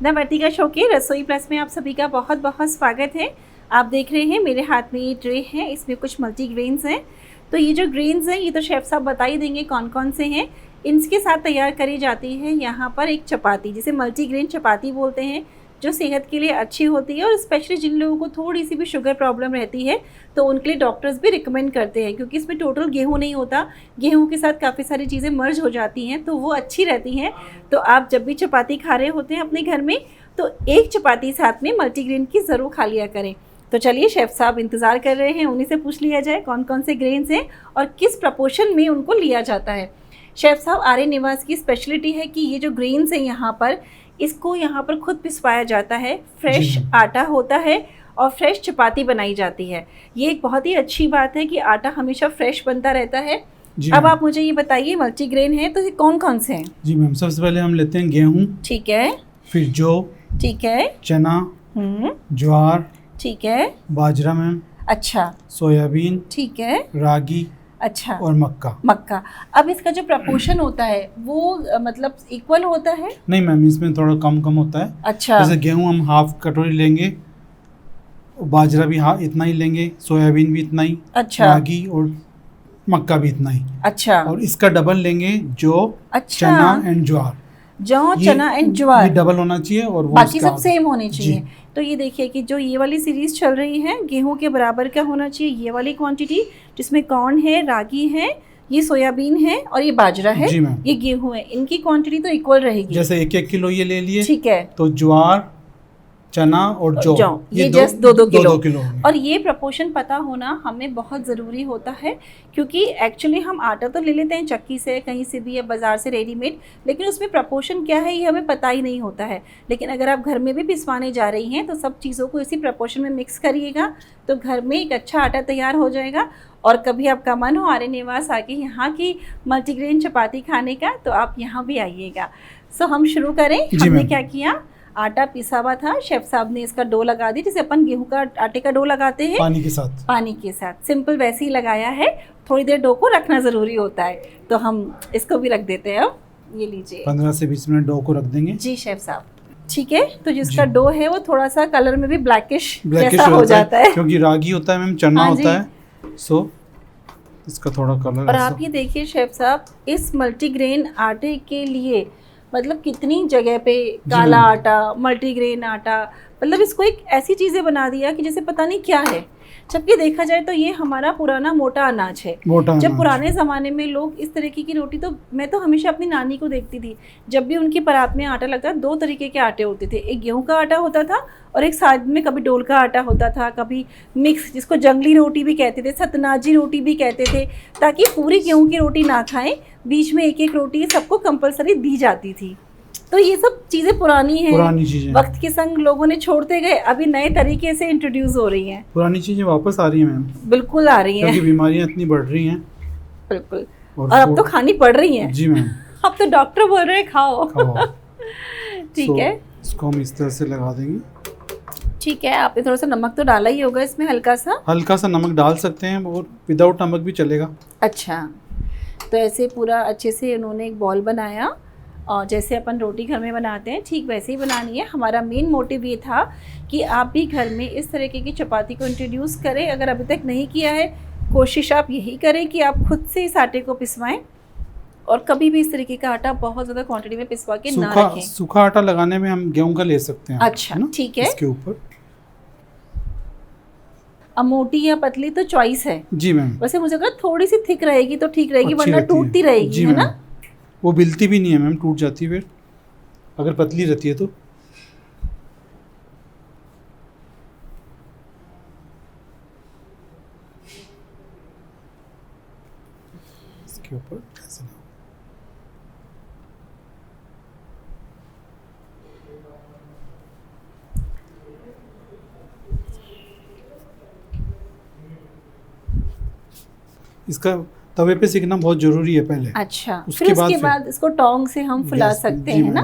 नववर्तिका show के रसोई plus में आप सभी का बहुत बहुत स्वागत है। आप देख रहे हैं मेरे हाथ में ये ट्रे है, इसमें कुछ मल्टीग्रेन्स हैं। तो ये जो ग्रेन्स हैं ये तो शेफ साहब बता ही देंगे कौन कौन से हैं। इनके साथ तैयार करी जाती है यहाँ पर एक चपाती, जिसे मल्टीग्रेन चपाती बोलते हैं, जो सेहत के लिए अच्छी होती है। और स्पेशली जिन लोगों को थोड़ी सी भी शुगर प्रॉब्लम रहती है तो उनके लिए डॉक्टर्स भी रिकमेंड करते हैं, क्योंकि इसमें टोटल गेहूं नहीं होता, गेहूं के साथ काफ़ी सारी चीज़ें मर्ज हो जाती हैं तो वो अच्छी रहती हैं। तो आप जब भी चपाती खा रहे होते हैं अपने घर में तो एक चपाती साथ में मल्टीग्रेन की ज़रूर खा लिया करें। तो चलिए शेफ़ साहब इंतज़ार कर रहे हैं, उन्हीं से पूछ लिया जाए कौन कौन से ग्रेन्स हैं और किस प्रपोर्शन में उनको लिया जाता है। शेफ़ साहब, आर्य निवास की स्पेशलिटी है कि ये जो ग्रेन्स हैं यहाँ पर, इसको यहाँ पर खुद पिसवाया जाता है, फ्रेश आटा होता है और फ्रेश चपाती बनाई जाती है। ये एक बहुत ही अच्छी बात है कि आटा हमेशा फ्रेश बनता रहता है। अब आप मुझे ये बताइए, मल्टीग्रेन है तो ये कौन कौन से हैं? जी मैम, सबसे पहले हम लेते हैं गेहूँ, ठीक है, फिर जौ, ठीक है, चना, ज्वार, ठीक है, बाजरा मैम, अच्छा, सोयाबीन, ठीक है, रागी, अच्छा, और मक्का। अब इसका जो प्रपोर्शन होता है वो मतलब इक्वल होता है? नहीं मैम, इसमें थोड़ा कम होता है। अच्छा, जैसे गेहूं हम हाफ कटोरी लेंगे, बाजरा भी इतना ही लेंगे, सोयाबीन भी इतना ही, अच्छा, रागी और मक्का भी इतना ही, अच्छा, और इसका डबल लेंगे जौ, अच्छा, चना एंड ज्वार। जौ, चना एंड ज्वार ये डबल होना चाहिए और वो बाकी सब सेम होने चाहिए। तो ये देखिए कि जो ये वाली सीरीज चल रही है, गेहूं के बराबर का होना चाहिए ये वाली क्वांटिटी, जिसमें कॉर्न है, रागी है, ये सोयाबीन है और ये बाजरा है, ये गेहूं है। इनकी क्वांटिटी तो इक्वल रहेगी। जैसे 1-1 किलो ये ले लिए, ठीक है, तो ज्वार, चना और जौ ये जस्ट 2-2 किलो। और ये प्रपोर्शन पता होना हमें बहुत ज़रूरी होता है, क्योंकि एक्चुअली हम आटा तो ले लेते हैं चक्की से कहीं से भी या बाज़ार से रेडीमेड, लेकिन उसमें प्रपोर्शन क्या है ये हमें पता ही नहीं होता है। लेकिन अगर आप घर में भी पिसवाने जा रही हैं तो सब चीज़ों को इसी प्रपोर्शन में मिक्स करिएगा तो घर में एक अच्छा आटा तैयार हो जाएगा। और कभी आपका मन हो आर्य निवास आके यहाँ की मल्टीग्रेन चपाती खाने का तो आप यहाँ भी आइएगा। सो हम शुरू करें। हमने क्या किया, आटा पिसा हुआ था, शेफ साहब ने इसका डो लगा दी, जैसे अपन गेहूं का आटे का डो लगाते हैं पानी के साथ सिंपल वैसे ही लगाया है। थोड़ी देर डो को रखना ज़रूरी होता है, तो हम इसको भी रख देते हैं। अब ये लीजिए, 15 से 20 मिनट डो को रख देंगे। जी शेफ साहब, ठीक है। तो जिसका डो है वो थोड़ा सा कलर में भी ब्लैकिश जैसा हो जाता है, क्योंकि रागी होता है मैम, चना होता है, सो इसका थोड़ा कलर। और आप ये देखिए शेफ साहब, इस मल्टीग्रेन आटे के लिए मतलब कितनी जगह पे काला आटा, मल्टीग्रेन आटा, मतलब इसको एक ऐसी चीज़ें बना दिया कि जैसे पता नहीं क्या है। जबकि देखा जाए तो ये हमारा पुराना मोटा अनाज है। जब पुराने ज़माने में लोग इस तरीके की रोटी, तो मैं तो हमेशा अपनी नानी को देखती थी, जब भी उनकी परात में आटा लगता, 2 तरीके के आटे होते थे। एक गेहूं का आटा होता था और एक साथ में कभी डोल का आटा होता था, कभी मिक्स, जिसको जंगली रोटी भी कहते थे, सतनाजी रोटी भी कहते थे, ताकि पूरी गेहूं की रोटी ना खाएं, बीच में एक एक रोटी सबको कंपलसरी दी जाती थी। तो ये सब चीज़ें पुरानी हैं, वक्त के संग लोगों ने छोड़ते गए, अभी नए तरीके से इंट्रोड्यूस हो रही हैं। पुरानी चीज़ें वापस आ रही हैं मैम, बिल्कुल आ रही हैं, क्योंकि बीमारियां इतनी बढ़ रही हैं। बिल्कुल, और अब तो खानी पड़ रही हैं। जी मैम, अब तो डॉक्टर बोल रहे हैं खाओ। ठीक है, इसको हम इस तरह से लगा देंगे। ठीक है, आपने थोड़ा सा नमक तो डाला ही होगा इसमें, हल्का सा नमक डाल सकते हैं और विदाउट नमक भी चलेगा। अच्छा, तो ऐसे पूरा अच्छे से उन्होंने एक बॉल बनाया और जैसे अपन रोटी घर में बनाते हैं ठीक वैसे ही बनानी है। हमारा मेन मोटिव ये था कि आप भी घर में इस तरीके की चपाती को इंट्रोड्यूस करें। अगर अभी तक नहीं किया है, कोशिश आप यही करें कि आप खुद से इस आटे को पिसवाएं और कभी भी इस तरीके का आटा बहुत ज़्यादा क्वांटिटी में पिसवा के ना रखें। सूखा आटा लगाने में हम गेहूं का ले सकते हैं। अच्छा, ठीक है, इसके ऊपर। अब मोटी या पतली तो चॉइस है। जी मैम, वैसे मुझे लगा थोड़ी सी थिक रहेगी तो ठीक रहेगी, वरना टूटती रहेगी, है ना? वो बिलती भी नहीं है मैम, टूट जाती है फिर अगर पतली रहती है तो। इसके ऊपर ऐसे इसका तवे पे सीखना बहुत जरूरी है पहले। अच्छा, फिर उसके बाद इसको टोंग से हम फुला सकते हैं ना।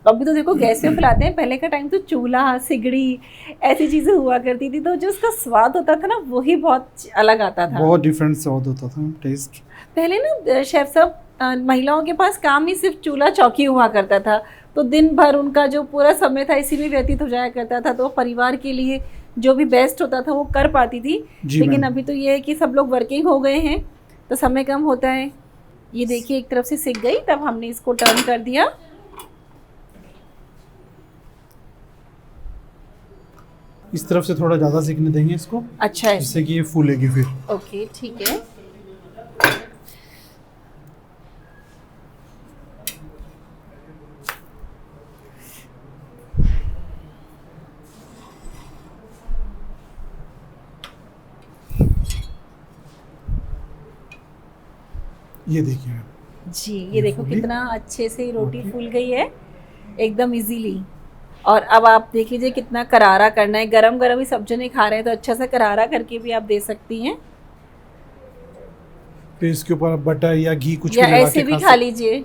अभी तो देखो गैस पे फुलाते हैं, पहले का टाइम तो चूल्हा, सिगड़ी, ऐसी चीजें हुआ करती थी, तो जो उसका स्वाद होता था ना वही बहुत अलग आता था, बहुत डिफरेंट स्वाद होता था, टेस्ट। पहले ना शेफ साहब महिलाओं के पास काम ही सिर्फ चूल्हा चौकी हुआ करता था, तो दिन भर उनका जो पूरा समय था इसी में व्यतीत हो जाया करता था, तो परिवार के लिए जो भी बेस्ट होता था वो कर पाती थी। लेकिन अभी तो ये है कि सब लोग वर्किंग हो गए हैं तो समय कम होता है। ये देखिए एक तरफ से सिक गई, तब हमने इसको टर्न कर दिया। इस तरफ से थोड़ा ज़्यादा सीखने देंगे इसको, अच्छा है, जिससे कि ये फूलेगी फिर। ओके ठीक है। ये देखिए जी, ये देखो कितना अच्छे से रोटी फूल गई है एकदम इजीली। और अब आप देख लीजिए कितना करारा करना है, गरम गरम ही सब जने खा रहे हैं तो अच्छा सा करारा करके भी आप दे सकती हैं। फिर इसके ऊपर बटर या घी कुछ या भी लगा ऐसे के भी खा लीजिए।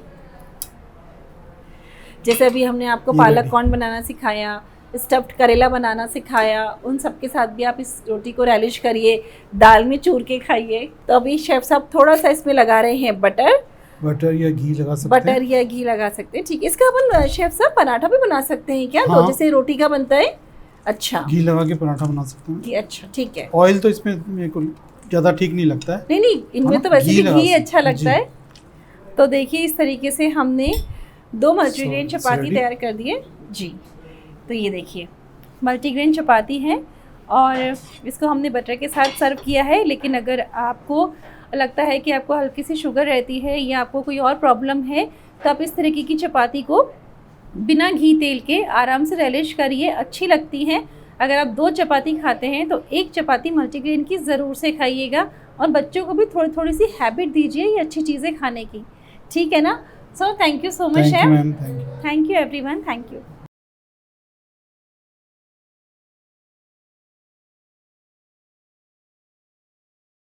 जैसे अभी हमने आपको पालक कॉर्न बनाना सिखाया, स्टफ्ड करेला बनाना सिखाया, उन सब के साथ भी आप इस रोटी को रैलिश करिए, दाल में चूर के खाइए। तो अभी शेफ साहब थोड़ा सा इसमें लगा रहे हैं बटर या घी लगा सकते हैं। बटर या घी लगा सकते हैं, ठीक है। इसका अपन शेफ साहब पराठा भी बना सकते हैं क्या? हाँ। तो जैसे रोटी का बनता है, अच्छा घी लगा के पराठा बना सकते हैं। घी, अच्छा ठीक है। ऑयल तो इसमें मेरे को ज़्यादा ठीक नहीं लगता है। नहीं इनमें तो वैसे भी घी अच्छा लगता है। जी। तो देखिए इस तरीके से हमने 2 मल्टीग्रेन चपाती तैयार कर दिए जी। तो ये देखिए मल्टीग्रेन चपाती है और इसको हमने बटर के साथ सर्व किया है। लेकिन अगर आपको लगता है कि आपको हल्की सी शुगर रहती है या आपको कोई और प्रॉब्लम है तो आप इस तरीके की चपाती को बिना घी तेल के आराम से रैलिश करिए, अच्छी लगती हैं। अगर आप 2 चपाती खाते हैं तो 1 चपाती मल्टीग्रेन की ज़रूर से खाइएगा और बच्चों को भी थोड़ी थोड़ी सी हैबिट दीजिए ये अच्छी चीज़ें खाने की, ठीक है ना। So thank you so much chef, thank you thank you everyone, thank you.